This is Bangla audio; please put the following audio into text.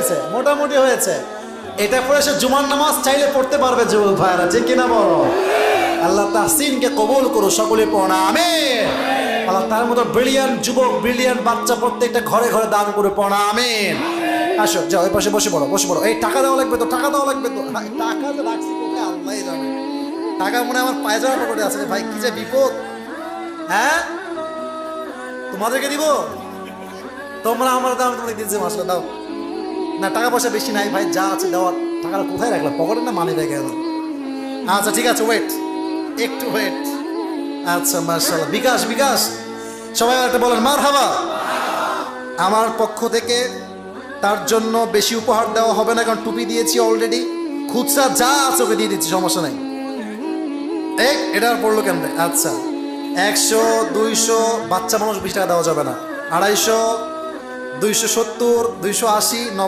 হয়েছে, মোটামুটি হয়েছে। এটা পরে সে জুমার নামাজ চাইলে পড়তে পারবে যুবক ভাইরা, ঠিক কিনা বলো? আল্লাহ তাহসিনকে কবুল করো, সকলে পড়া আমিন। আল্লাহ তার মতো ব্রিলিয়ান্ট যুবক, ব্রিলিয়ান্ট বাচ্চা প্রত্যেকটা ঘরে ঘরে দান করে পড়া আমিন। আসো যাও, ওই পাশে বসে পড়ো, বসে পড়ো। এই টাকা দেওয়া লাগবে তো, টাকা দেওয়া লাগবে তো। টাকা যে রাখছি কোথায় আল্লাহই জানে। টাকা মনে হয় আমার পায়জামা পকেটে আছে। ভাই কি যে বিপদ। হ্যাঁ, তোমাদেরকে দিব? তোমরা আমার দাম, তোমরা দিচ্ছে মাসলা দাও না। টাকা পয়সা বেশি নাই ভাই, যা আছে দেওয়ার। টাকাটা কোথায় রাখলাম, পকেটে না মানি ব্যাগে? আচ্ছা ঠিক আছে, ওয়েট, একটু ওয়েট। আচ্ছা মাশাআল্লাহ, বিকাশ বিকাশ সবাই একটা বলেন মারহাবা। আমার পক্ষ থেকে তার জন্য বেশি উপহার দেওয়া হবে না, কারণ টুপি দিয়েছি অলরেডি। খুচরা যা আছে ওকে দিয়ে দিচ্ছি, সমস্যা নাই। এটা আর পড়লো কেন? আচ্ছা 100, 200, বাচ্চা মানুষ 20 টাকা দেওয়া যাবে না। 250, 270, 280,